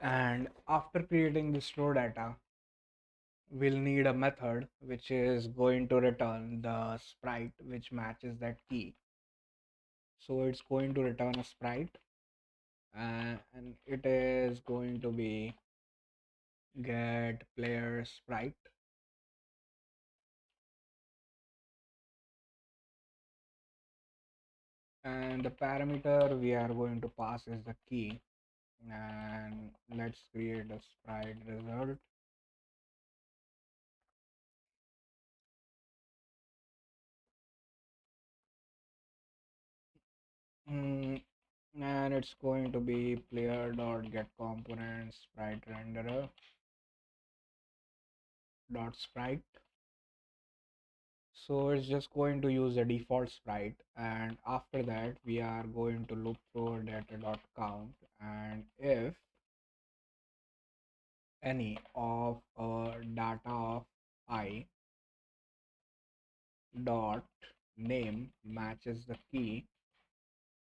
And after creating the store data, we'll need a method which is going to return the sprite which matches that key. So it's going to return a sprite, and it is going to be get player sprite, and the parameter we are going to pass is the key. And let's create a sprite result. Mm, and it's going to be player dot get components sprite renderer dot sprite. So it's just going to use a default sprite, and after that we are going to loop through data dot count, and if any of our data of I dot name matches the key,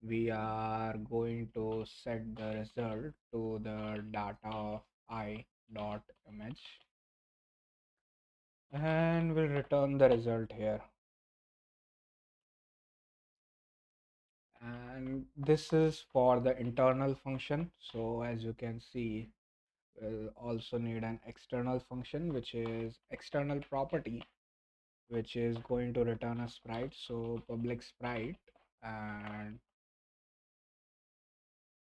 we are going to set the result to the data of I dot image, and we'll return the result here. And this is for the internal function. So as you can see, we'll also need an external function, which is external property, which is going to return a sprite. So public sprite, and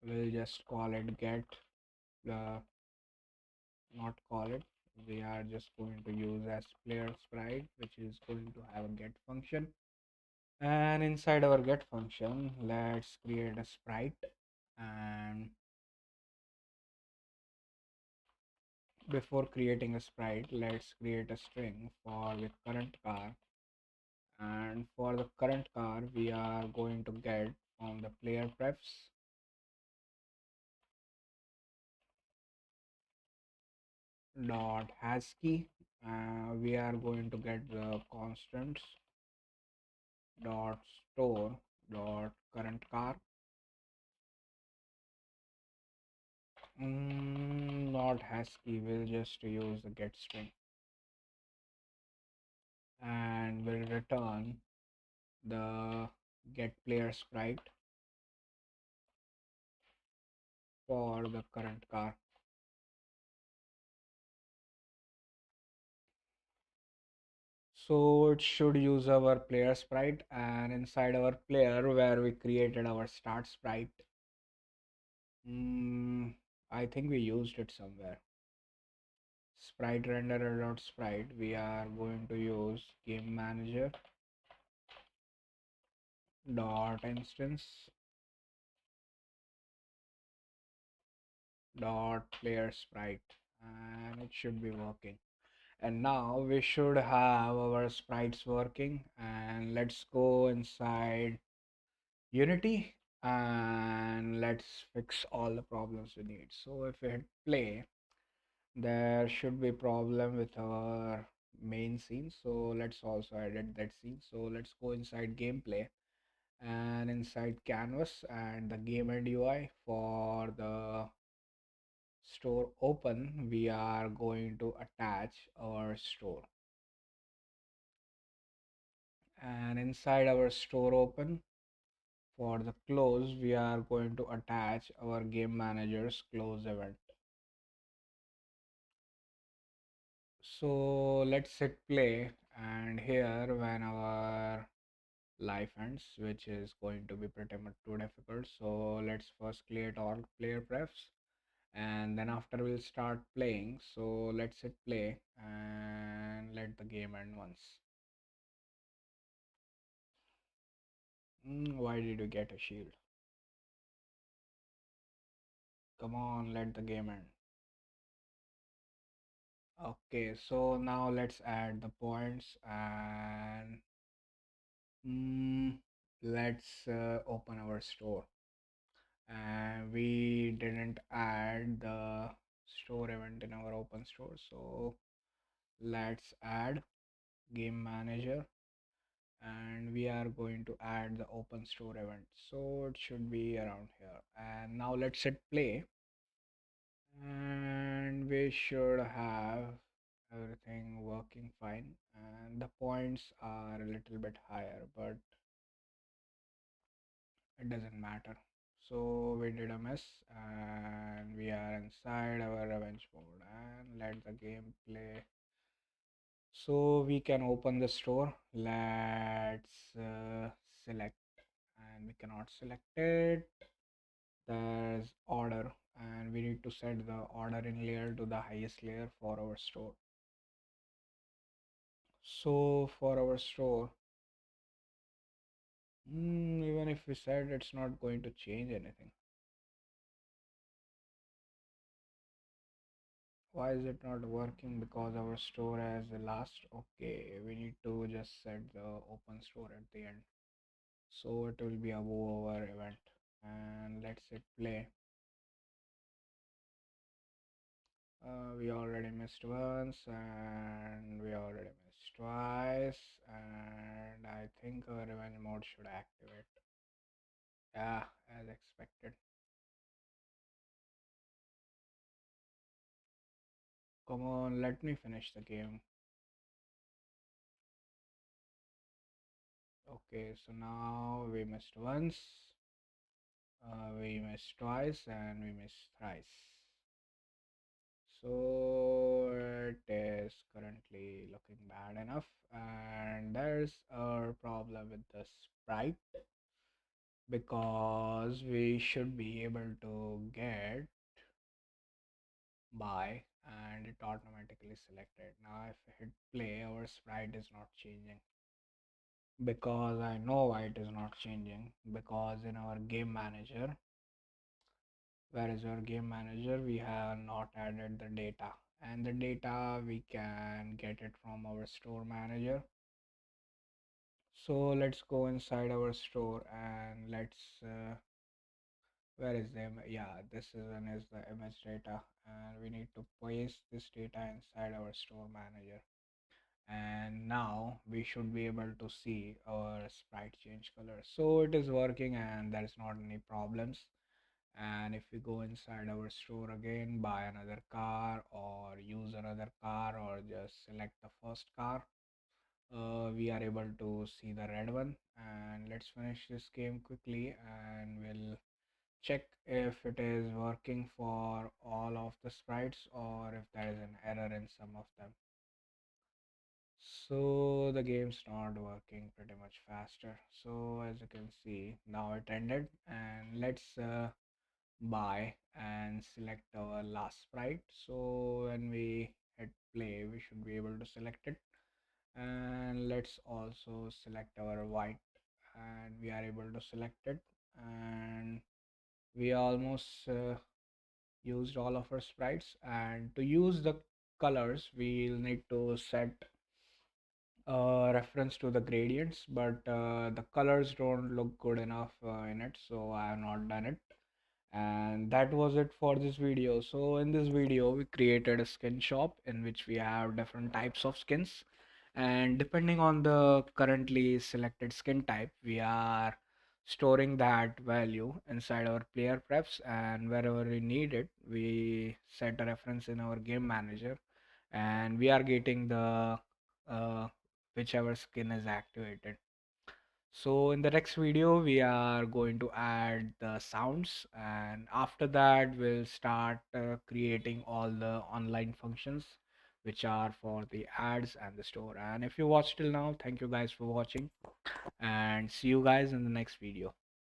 we'll just call it get, uh, not call it, we are just going to use as player sprite, which is going to have a get function. And inside our get function, let's create a sprite. And before creating a sprite, let's create a string for the current car. And for the current car, we are going to get from the player prefs dot has key. We are going to get the constants dot store dot current car. Not has key, we'll just use the get string, and we'll return the get player sprite for the current car. So it should use our player sprite, and inside our player where we created our start sprite, I think we used it somewhere. Sprite renderer dot sprite, we are going to use game manager dot instance dot player sprite, and it should be working. And now we should have our sprites working, and let's go inside Unity and let's fix all the problems we need. So if we hit play, there should be problem with our main scene. So let's also edit that scene. So let's go inside gameplay and inside canvas and the game end UI for the store open, we are going to attach our store. And inside our store open, for the close, we are going to attach our game manager's close event. So let's hit play, and here when our life ends, which is going to be pretty much too difficult. So let's first create all player prefs, and then after we'll start playing. So let's hit play and let the game end once. Why did you get a shield? Come on, let the game end. Okay, so now let's add the points, and mm, let's open our store. And we didn't add the store event in our open store, so let's add game manager, and we are going to add the open store event. So it should be around here, and now let's hit play, and we should have everything working fine, and the points are a little bit higher, but it doesn't matter. So we did a mess, and we are inside our revenge mode, and let the game play. So we can open the store. Let's select, and we cannot not selected. There's order, and we need to set the ordering layer to the highest layer for our store. So for our store, even if we said, it's not going to change anything. Why is it not working? Because our store has the last. Okay, we need to just set the open store at the end, so it will be above our event. And let's hit play. We already missed once, and we already missed twice, and I think our revenge mode should activate. Yeah, as expected. Come on, let me finish the game. Okay, so now we missed once, we missed twice, and we missed thrice. So it is currently looking bad enough, and there's a problem with the sprite because we should be able to get buy and it automatically selected. Now if I hit play, our sprite is not changing because I know why it is not changing, because in our game manager, where is our game manager, we have not added the data, and the data we can get it from our store manager. So let's go inside our store and let's where is the yeah, this is one is the image data, and we need to paste this data inside our store manager. And now we should be able to see our sprite change color, so it is working and there's not any problems. And if we go inside our store again, buy another car or use another car or just select the first car, we are able to see the red one. And let's finish this game quickly and we'll check if it is working for all of the sprites or if there is an error in some of them. So the game's not working pretty much faster. So as you can see, now it ended, and let's buy and select our last sprite. So when we hit play, we should be able to select it. And let's also select our white, and we are able to select it. And we almost used all of our sprites. And to use the colors, we'll need to set reference to the gradients, but the colors don't look good enough in it, so I have not done it. And that was it for this video. So in this video we created a skin shop in which we have different types of skins, and depending on the currently selected skin type, we are storing that value inside our player preps, and wherever we need it, we set a reference in our game manager, and we are getting the uh, whichever skin is activated. So in the next video, we are going to add the sounds, and after that, we'll start creating all the online functions which are for the ads and the store. And if you watched till now, thank you guys for watching, and see you guys in the next video.